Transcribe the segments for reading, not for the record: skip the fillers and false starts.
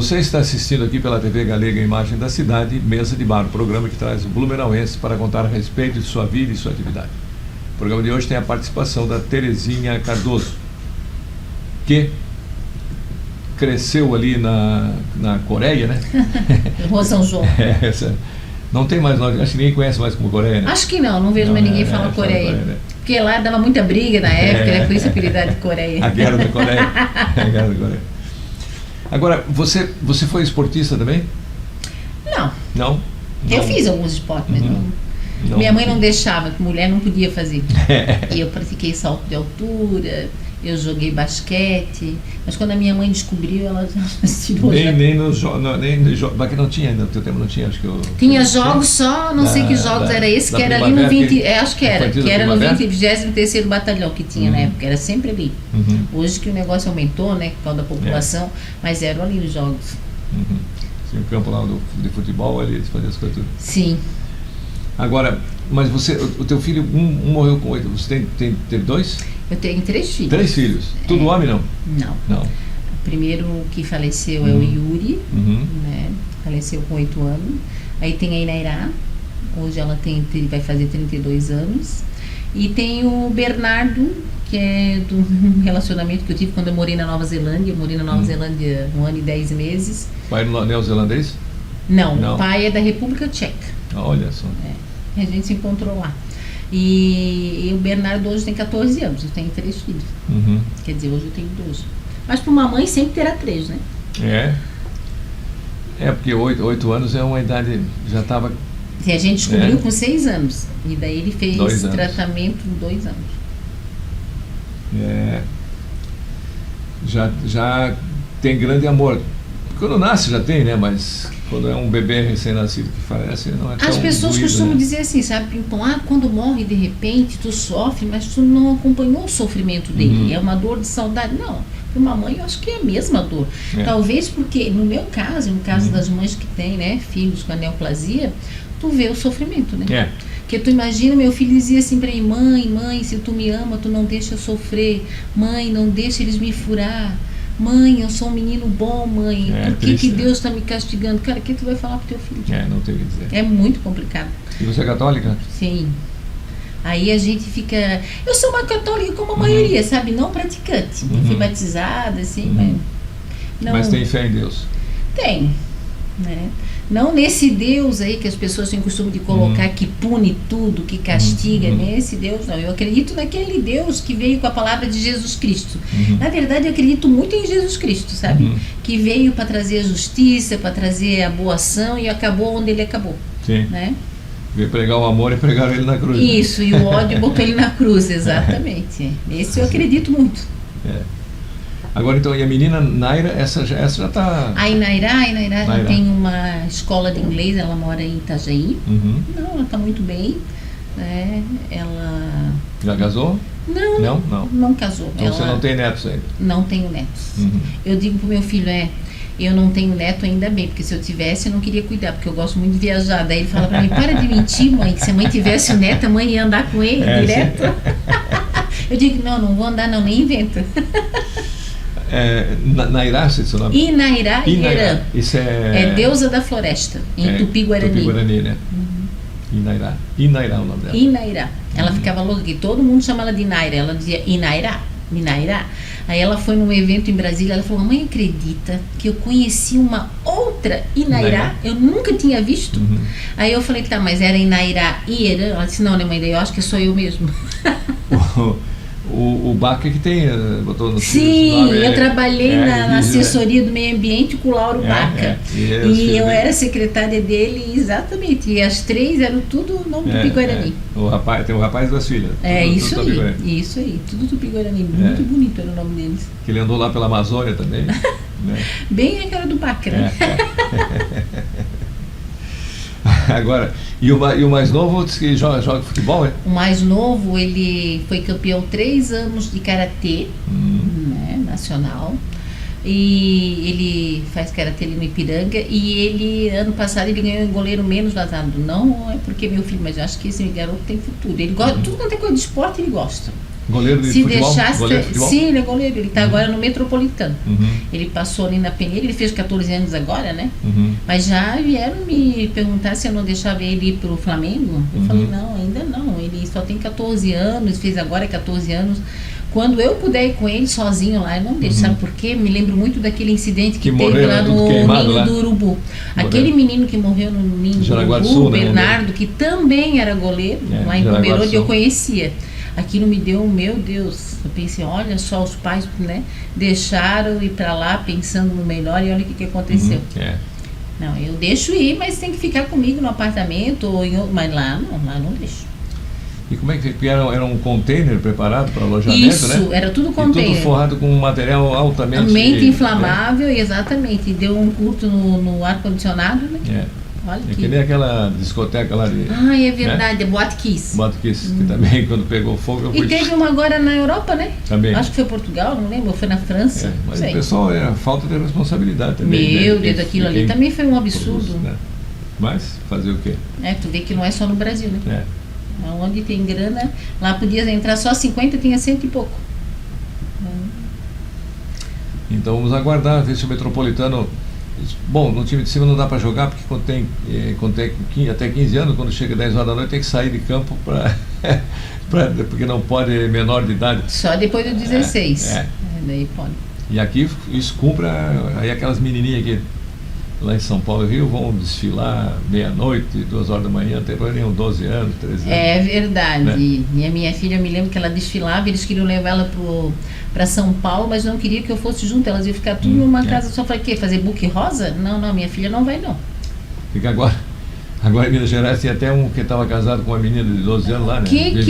Você está assistindo aqui pela TV Galega Imagem da Cidade, Mesa de Bar, o programa que traz o blumenauense para contar a respeito de sua vida e sua atividade. O programa de hoje tem a participação da Terezinha Cardoso, que cresceu ali na Coreia, né? Rua São João. Não tem mais nome, acho que ninguém conhece mais como Coreia, né? Acho que não vejo mais ninguém falar Coreia. Né? Porque lá dava muita briga na época, né? Por isso a apelidade de Coreia. A Guerra da Coreia. A Guerra da Coreia. Agora, você foi esportista também? Não. Não? Eu fiz alguns esportes, mas não. Minha mãe não deixava, que mulher não podia fazer. E eu pratiquei salto de altura, eu joguei basquete, mas quando a minha mãe descobriu, ela tirou. Nem nos jogos, porque não tinha ainda, no teu tempo não tinha, acho que eu... Tinha jogos só, não sei que jogos era esse, que era ali no 20, acho que era no 23º Batalhão que tinha na época, era sempre ali. Hoje que o negócio aumentou, né, por causa da população, mas eram ali os jogos. Tinha um campo lá de futebol, ali eles faziam as coisas tudo. Sim. Agora, mas o teu filho, um morreu com 8, você teve 2? Eu tenho 3 filhos. 3 filhos? Tudo homem, não? Não. O primeiro que faleceu é o Yuri, né? Faleceu com 8 anos. Aí tem a Inairá, hoje ela vai fazer 32 anos. E tem o Bernardo, que é do relacionamento que eu tive quando eu morei na Nova Zelândia. Eu morei na Nova Zelândia 1 ano e 10 meses. Pai neozelandês? Não, o pai é da República Tcheca. Olha só. A gente se encontrou lá. E o Bernardo hoje tem 14 anos, eu tenho 3 filhos. Quer dizer, hoje eu tenho 2. Mas para uma mãe sempre terá 3, né? Porque 8 anos é uma idade, já estava... A gente descobriu com 6 anos. E daí ele fez tratamento com 2 anos. Já tem grande amor. Quando nasce já tem, né? Mas quando é um bebê recém-nascido que falece, não é tão... As pessoas costumam dizer assim, sabe, Pimpão, quando morre de repente, tu sofre, mas tu não acompanhou o sofrimento dele. É uma dor de saudade. Não, para uma mãe eu acho que é a mesma dor. Talvez porque, no meu caso, no caso das mães que têm, né, filhos com neoplasia, tu vê o sofrimento, né? Porque tu imagina, meu filho dizia assim para mim, mãe, se tu me ama, tu não deixa eu sofrer. Mãe, não deixa eles me furar. Mãe, eu sou um menino bom, mãe. Por que Deus está me castigando? Cara, o que tu vai falar pro teu filho? Não tem o que dizer. É muito complicado. E você é católica? Sim. Aí a gente fica... Eu sou uma católica como a maioria, sabe? Não praticante. Fui batizada, assim, mas... Não... Mas tem fé em Deus? Tem, né? Não nesse Deus aí que as pessoas têm costume de colocar, que pune tudo, que castiga, nesse Deus não. Eu acredito naquele Deus que veio com a palavra de Jesus Cristo. Na verdade, eu acredito muito em Jesus Cristo, sabe? Que veio para trazer a justiça, para trazer a boa ação e acabou onde ele acabou. Sim. Né? Veio pregar o amor e pregaram ele na cruz. Isso, e o ódio botou ele na cruz, exatamente. Esse eu acredito muito. Agora então, e a menina Naira, essa já está... A Inairá tem uma escola de inglês, ela mora em Itajaí. Não, ela está muito bem. Né? Ela... Já casou? Não casou. Então você não tem netos ainda? Não tenho netos. Eu digo pro meu filho, eu não tenho neto ainda bem, porque se eu tivesse eu não queria cuidar, porque eu gosto muito de viajar. Daí ele fala para mim, para de mentir, mãe, que se a mãe tivesse um neto, a mãe ia andar com ele direto. Eu digo, não vou andar não, nem invento. Nairá, você disse o nome? Inairá Ierã. Isso é deusa da floresta, em Tupi-Guarani. Tupi-Guarani, né? Inairá é o nome dela. Inairá. Ela ficava louca, que todo mundo chama ela de Inaira. Ela dizia Inairá. Aí ela foi num evento em Brasília, ela falou, mãe, acredita que eu conheci uma outra Inairá? Eu nunca tinha visto. Aí eu falei, tá, mas era Inairá Ierã? Ela disse, não, né, mãe, daí eu acho que sou eu mesmo. O Baca que tem, botou no Sim, eu trabalhei na assessoria do meio ambiente com o Lauro Baca. E eu era secretária dele, exatamente. E as 3 eram tudo nome Tupi-Guarani. Tem o rapaz das filhas. Isso aí, tudo Tupi-Guarani. Muito bonito era o nome deles. Que ele andou lá pela Amazônia também. Né? Bem a cara do Baca, né? Agora, e o mais novo diz que joga futebol, é? O mais novo, ele foi campeão 3 anos de karatê, né, nacional. E ele faz karatê ali no Ipiranga. E ele, ano passado, ele ganhou em goleiro menos vazado. Não é porque meu filho, mas eu acho que esse garoto tem futuro. Ele gosta, tudo quanto é coisa de esporte, ele gosta. Goleiro de Se futebol? deixasse, Goleiro de futebol? sim, ele é goleiro, ele está agora no Metropolitano. Uhum. Ele passou ali na peneira, ele fez 14 anos agora, né? Uhum. Mas já vieram me perguntar se eu não deixava ele ir pro Flamengo. Eu falei, não, ainda não. Ele só tem 14 anos, fez agora 14 anos. Quando eu puder ir com ele sozinho lá, eu não deixo. Sabe por quê? Me lembro muito daquele incidente que teve morreu, lá tudo no queimado Ninho lá. do Urubu. Aquele menino que morreu no Ninho do Jaraguá do Urubu, Sul, né, Bernardo, que também era goleiro, lá em Jaraguá do Pomerode, eu Sul. conhecia. Aquilo me deu, meu Deus, eu pensei, olha só, os pais, né, deixaram ir para lá pensando no melhor e olha o que aconteceu. Não, eu deixo ir, mas tem que ficar comigo no apartamento, ou mas lá não deixo. E como é que era um container preparado para alojamento, Isso, né? era tudo E container. tudo forrado com um material altamente inflamável, exatamente. Deu um curto no ar-condicionado, né? Olha É que nem aquela discoteca lá de... é verdade, é Boate Kiss. Boate Kiss, que também quando pegou fogo eu fui... E teve uma agora na Europa, né? Também. Acho que foi Portugal, não lembro, foi na França. Mas o pessoal, falta de responsabilidade também. Meu Deus, aquilo ali também foi um absurdo. Produz, né? Mas, fazer o quê? Tu vê que não é só no Brasil, né? Onde tem grana, lá podia entrar só 50, tinha 100 e pouco. Então vamos aguardar, ver se o Metropolitano... Bom, no time de cima não dá para jogar, porque quando tem até 15 anos, quando chega 10 horas da noite, tem que sair de campo porque não pode menor de idade. Só depois do 16. Daí pode. E aqui isso cumpre aí aquelas menininhas que lá em São Paulo e Rio vão desfilar meia-noite, 2 horas da manhã, tem nenhum 12 anos, 13 anos. É verdade. Né? E a minha filha, eu me lembro que ela desfilava, eles queriam levar ela para São Paulo, mas não queriam que eu fosse junto, elas iam ficar tudo numa casa só. Falei, o quê? Fazer book rosa? Não, minha filha não vai não. Fica Agora em Minas Gerais tem até um que estava casado com uma menina de 12 anos lá, né? Antes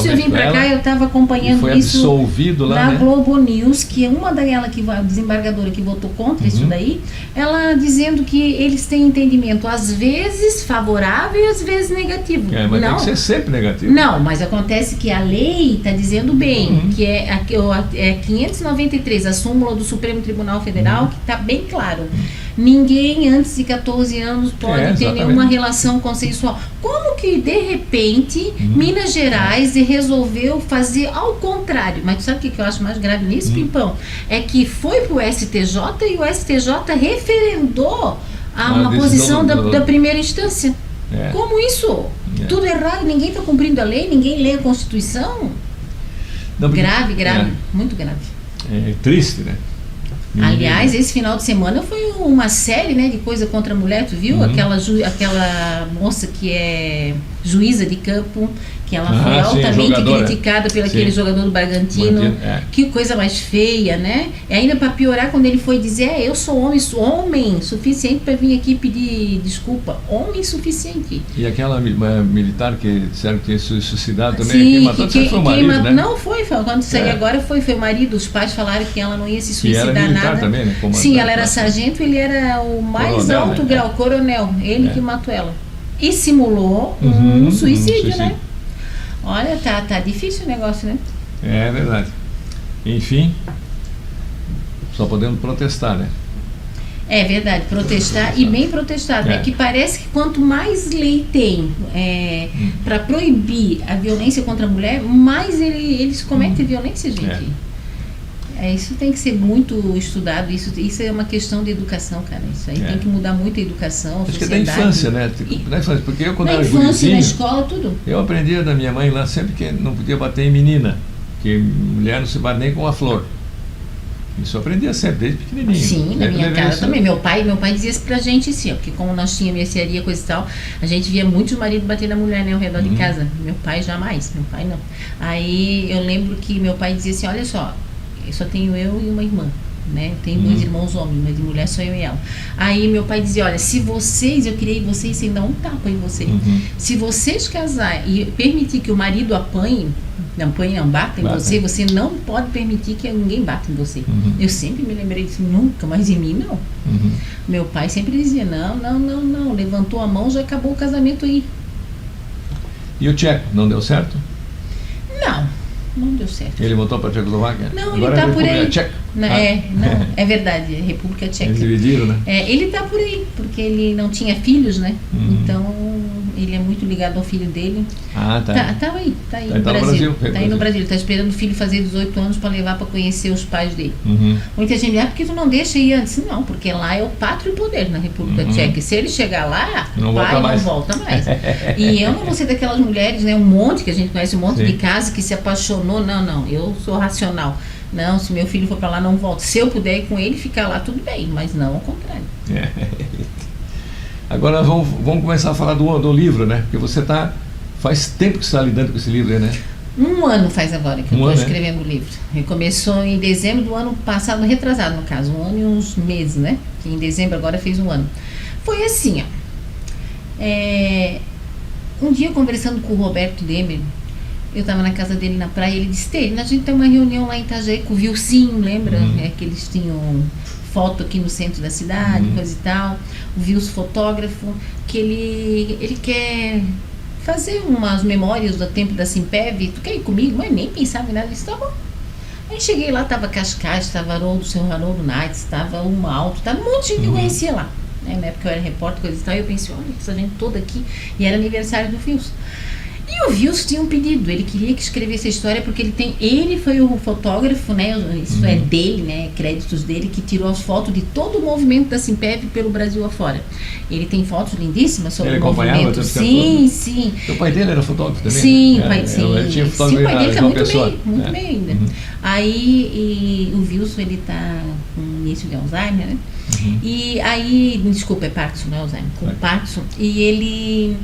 de eu vir para cá, eu estava acompanhando foi isso absolvido lá, na Globo News, que é uma daquela a desembargadora que votou contra isso daí, ela dizendo que eles têm entendimento, às vezes favorável e às vezes negativo. Mas tem que ser sempre negativo. Não, mas acontece que a lei está dizendo bem, que é 593, a súmula do Supremo Tribunal Federal, que está bem claro. Ninguém antes de 14 anos pode ter nenhuma relação consensual. Como que, de repente, Minas Gerais resolveu fazer ao contrário? Mas tu sabe o que eu acho mais grave nisso, Pimpão? É que foi pro STJ e o STJ referendou uma posição da primeira instância. Como isso? Tudo errado, ninguém está cumprindo a lei, ninguém lê a Constituição? Não, grave, muito grave. É triste, né? Aliás, esse final de semana foi uma série, né, de coisa contra a mulher, tu viu? Aquela moça que é juíza de campo, que ela foi altamente criticada pelo aquele jogador do Bragantino. Que coisa mais feia, né? E ainda para piorar, quando ele foi dizer, eu sou homem suficiente para vir aqui pedir desculpa. Homem suficiente. E aquela militar que disseram que tinha se suicidado também, sim, quem matou foi o marido, né? Não, quando saiu agora foi o marido. Os pais falaram que ela não ia se suicidar nada. Também, né? Sim, ela era sargento, ele era o mais alto grau, coronel. Ele que matou ela. E simulou um suicídio, né? Olha, tá difícil o negócio, né? É verdade. Enfim, só podemos protestar, né? É verdade, protestar e bem protestado. É que parece que quanto mais lei tem para proibir a violência contra a mulher, mais eles cometem violência, gente. Isso tem que ser muito estudado, isso é uma questão de educação, cara. Isso aí tem que mudar muito a educação, a sociedade. Acho que é da infância, né? Da infância, porque eu quando era gurizinho, na escola, tudo. Eu aprendia da minha mãe lá sempre que não podia bater em menina, que mulher não se bate nem com a flor. Isso eu aprendia sempre, desde pequenininho. Sim, na minha casa também. Meu pai dizia isso pra gente assim, ó, porque como nós tínhamos mercearia, coisa e tal, a gente via muitos maridos bater na mulher, né, ao redor de casa. Meu pai jamais, meu pai não. Aí eu lembro que meu pai dizia assim, olha só, eu só tenho eu e uma irmã, né? Tenho 2 irmãos homens, mas de mulher só eu e ela. Aí meu pai dizia, olha, se vocês, eu criei vocês sem dar um tapa em vocês. Se vocês casar e permitir que o marido bata em você, você não pode permitir que ninguém bata em você. Eu sempre me lembrei disso, nunca, mas em mim não. Meu pai sempre dizia, não, levantou a mão, já acabou o casamento aí. E o Tcheco, não deu certo? Não deu certo. Ele voltou para a Tchecoslováquia? Não, agora ele está por aí. Tcheco. Não, não, é verdade, é República Tcheca. Eles dividiram, né? Ele está por aí, porque ele não tinha filhos, né? Então, ele é muito ligado ao filho dele. Ah, tá. Tá aí no Brasil. Tá aí no Brasil. Ele está esperando o filho fazer 18 anos para levar para conhecer os pais dele. Muita gente diz, por que tu não deixa ir antes? Não, porque lá é o pátrio poder na República Tcheca. E se ele chegar lá, o pai não volta mais. E eu não vou ser daquelas mulheres, né? Um monte que a gente conhece, um monte de casa que se apaixonou. Não, eu sou racional. Não, se meu filho for para lá, não volto. Se eu puder ir com ele, ficar lá, tudo bem, mas não ao contrário. Agora vamos começar a falar do livro, né? Porque você faz tempo que você está lidando com esse livro, né? 1 ano faz agora que eu estou escrevendo o livro. Ele começou em dezembro do ano passado, retrasado no caso, 1 ano e uns meses, né? Que em dezembro agora fez 1 ano. Foi assim, ó. Um dia conversando com o Roberto Demer, eu estava na casa dele na praia, ele disse, a gente tem uma reunião lá em Itajaí com o Vilcinho, lembra? Que eles tinham foto aqui no centro da cidade, coisa e tal. O Vilso fotógrafo, que ele quer fazer umas memórias do tempo da Simpev. Tu quer ir comigo? Mas nem pensava em nada, eu disse, tá bom. Aí cheguei lá, tava Cascais, tava o seu Haroldo Nights, tava o Malto, tava um monte de gente que eu conhecia lá. Na época eu era repórter, coisa e tal, e eu pensei, olha, essa gente toda aqui, e era aniversário do Vilso. E o Vilso tinha um pedido, ele queria que escrevesse a história porque ele foi o fotógrafo, né, isso é dele, né, créditos dele, que tirou as fotos de todo o movimento da Simpev pelo Brasil afora. Ele tem fotos lindíssimas sobre o movimento. Sim. O pai dele era fotógrafo também? Sim, o pai sim. Ele tinha o pai dele está muito bem ainda. Aí o Vilso, ele está com início de Alzheimer, né? E aí, desculpa, é Parkinson, não é Alzheimer, com Parkinson, e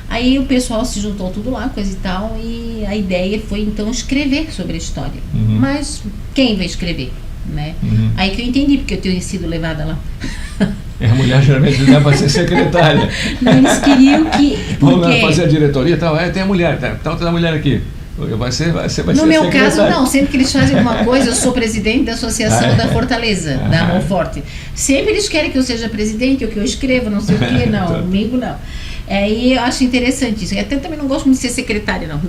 aí o pessoal se juntou tudo lá, coisa e tal, e a ideia foi então escrever sobre a história. Mas quem vai escrever, né? Aí que eu entendi, porque eu tinha sido levada lá. A mulher geralmente leva para ser secretária. Não, eles queriam que... Vamos lá fazer a diretoria e tal, tem a mulher, então tem a mulher aqui. Vai ser no meu caso, não. Sempre que eles fazem alguma coisa, eu sou presidente da Associação da Fortaleza, da Monforte. Sempre eles querem que eu seja presidente, ou que eu escreva, não sei o quê, não. Comigo, não. E eu acho interessante isso. Até também não gosto muito de ser secretária, não.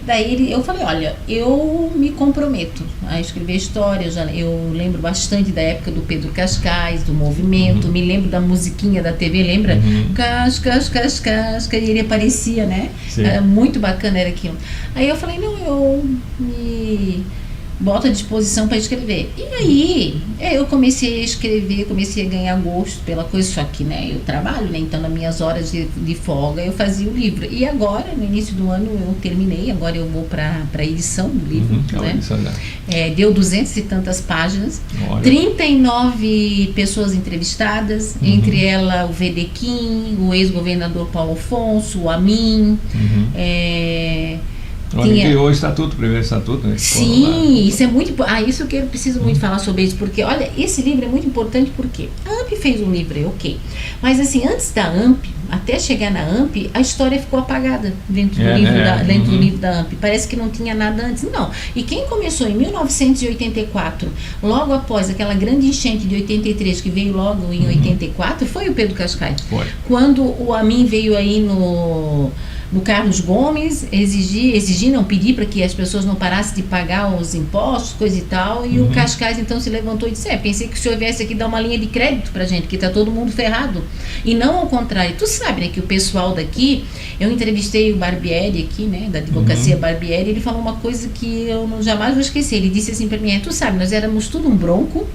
Daí eu falei, olha, eu me comprometo a escrever histórias. Eu lembro bastante da época do Pedro Cascais, do movimento, me lembro da musiquinha da TV, lembra? Cascas, e ele aparecia, né? Era muito bacana, era aquilo. Aí eu falei, não, eu me boto à disposição para escrever. E aí, eu comecei a escrever, comecei a ganhar gosto pela coisa, só que, né, eu trabalho, né, então nas minhas horas de folga eu fazia o livro. E agora, no início do ano, eu terminei, agora eu vou para a edição do livro, né? Deu 200 e tantas páginas, 39 pessoas entrevistadas, entre elas o Vedequim, o ex-governador Paulo Afonso, o Amin, criou o estatuto, o primeiro estatuto, né? Sim, isso é muito... isso que eu preciso muito falar sobre isso, porque, olha, esse livro é muito importante porque a AMP fez um livro, ok. Mas, assim, antes da AMP, até chegar na AMP, a história ficou apagada dentro do livro da AMP. Parece que não tinha nada antes. Não. E quem começou em 1984, logo após aquela grande enchente de 83, que veio logo em 84, foi o Pedro Cascais. Quando o Amin veio aí no Carlos Gomes, pedir para que as pessoas não parassem de pagar os impostos, coisa e tal, e o Cascais então se levantou e disse, pensei que o senhor viesse aqui dar uma linha de crédito pra gente, que tá todo mundo ferrado, e não ao contrário. Tu sabe, né, que o pessoal daqui, eu entrevistei o Barbieri aqui, né, da advocacia Barbieri, ele falou uma coisa que eu jamais vou esquecer, ele disse assim pra mim, tu sabe, nós éramos tudo um bronco,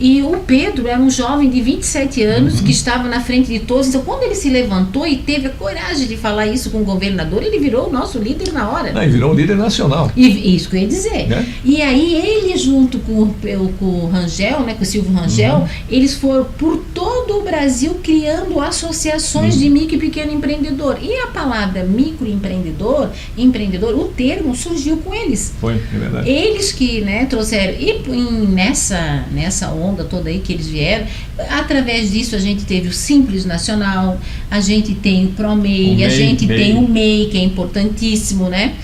e o Pedro era um jovem de 27 anos que estava na frente de todos. Então, quando ele se levantou e teve a coragem de falar isso com o governador, ele virou o nosso líder na hora. Ele virou um líder nacional. E isso que eu ia dizer. E aí, ele junto com o Rangel, né, com o Silvio Rangel, eles foram por todo o Brasil criando associações de micro e pequeno empreendedor. E a palavra microempreendedor, o termo surgiu com eles. Foi, é verdade. Eles que, né, trouxeram. E nessa onda toda aí que eles vieram, através disso a gente teve o Simples Nacional, a gente tem o ProMEI, a gente tem o MEI, que é importantíssimo, né?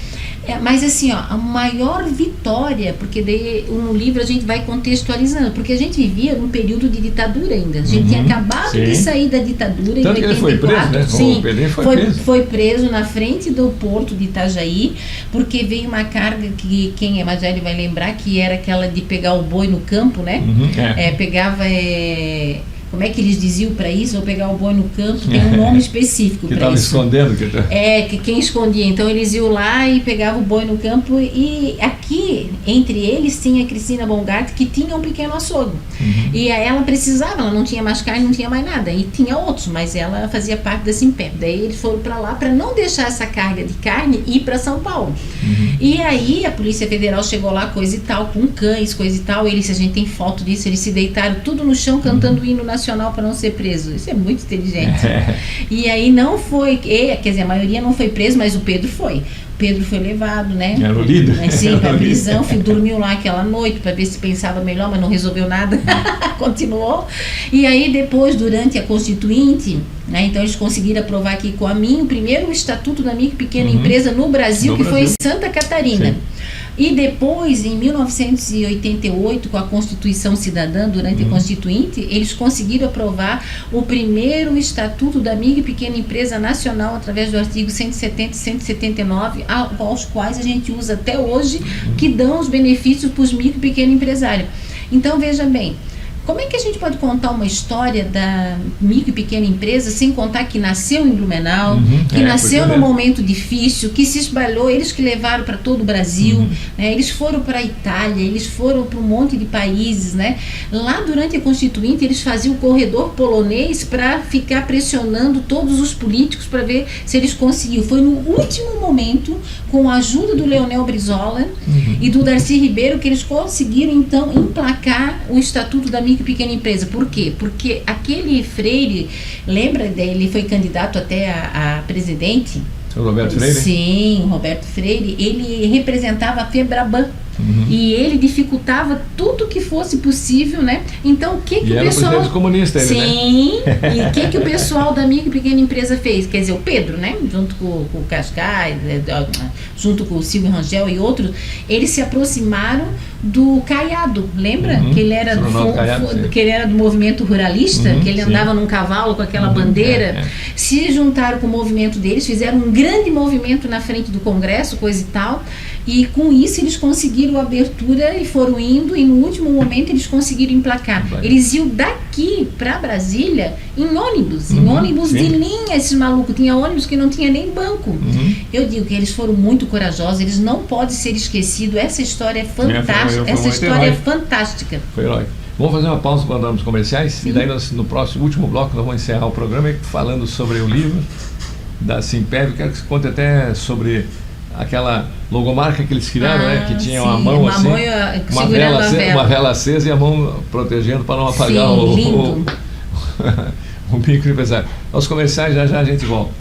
Mas assim, ó, a maior vitória, porque daí no livro a gente vai contextualizando, porque a gente vivia num período de ditadura ainda. A gente tinha acabado de sair da ditadura Tanto em 84. Que ele foi preso, né? Sim, o Pedrinho foi preso na frente do porto de Itajaí, porque veio uma carga que quem é mais velho vai lembrar, que era aquela de pegar o boi no campo, né? Pegava... como é que eles diziam para isso? Ou pegar o boi no campo, tem um nome específico para isso. Que estava escondendo. Que quem escondia. Então eles iam lá e pegavam o boi no campo, e aqui, entre eles, tinha a Cristina Bongart, que tinha um pequeno açougue. E ela precisava, ela não tinha mais carne, não tinha mais nada. E tinha outros, mas ela fazia parte da Simpep. Daí eles foram para lá para não deixar essa carga de carne ir para São Paulo. E aí a Polícia Federal chegou lá, coisa e tal, com cães, coisa e tal. Eles, a gente tem foto disso, eles se deitaram tudo no chão cantando o hino nacional para não ser preso. Isso é muito inteligente. E aí não foi, quer dizer, a maioria não foi preso, mas o Pedro foi. Pedro foi levado, né? Era o líder. Sim, para a prisão, dormiu lá aquela noite para ver se pensava melhor, mas não resolveu nada. Continuou. E aí depois, durante a Constituinte, né, então eles conseguiram aprovar aqui com a mim o primeiro Estatuto da Micro e Pequena Empresa no Brasil, foi em Santa Catarina. Sim. E depois, em 1988, com a Constituição Cidadã, durante a Constituinte, eles conseguiram aprovar o primeiro Estatuto da Micro e Pequena Empresa Nacional, através do artigo 170 e 179, aos quais a gente usa até hoje, que dão os benefícios para os micro e pequeno empresários. Então, veja bem, como é que a gente pode contar uma história da micro e pequena empresa sem contar que nasceu em Blumenau, que nasceu num momento difícil, que se espalhou, eles que levaram para todo o Brasil, né? Eles foram para a Itália, eles foram para um monte de países, né? Lá durante a Constituinte eles faziam o corredor polonês para ficar pressionando todos os políticos para ver se eles conseguiam. Foi no último momento, com a ajuda do Leonel Brizola e do Darcy Ribeiro, que eles conseguiram então emplacar o Estatuto da Micro e Pequena Empresa. Por quê? Porque aquele Freire, lembra dele, foi candidato até a presidente? O Roberto Freire? Sim, Roberto Freire, ele representava a FEBRABAN. E ele dificultava tudo que fosse possível, né? Então, o que o pessoal... presidente comunista, ele, sim, né? E o que o pessoal da micro e pequena empresa fez? Quer dizer, o Pedro, né? Junto com o Cascais, junto com o Silvio Rangel e outros, eles se aproximaram do Caiado, lembra? Que ele era que ele era do movimento ruralista, que ele andava num cavalo com aquela bandeira. Se juntaram com o movimento deles, fizeram um grande movimento na frente do Congresso, coisa e tal, e com isso eles conseguiram a abertura e foram indo, e no último momento eles conseguiram emplacar. Eles iam daqui para Brasília em ônibus, de linha, esses malucos. Tinha ônibus que não tinha nem banco. Eu digo que eles foram muito corajosos, eles não podem ser esquecidos. Essa história é fantástica, essa história é fantástica. Foi heróico. Vamos fazer uma pausa para darmos comerciais, e daí no próximo, último bloco, nós vamos encerrar o programa falando sobre o livro da Simpep. Quero que você conte até sobre aquela logomarca que eles criaram, né? Que tinha uma mão assim, uma vela acesa e a mão protegendo para não apagar o microempresário. Aos comerciais, já a gente volta.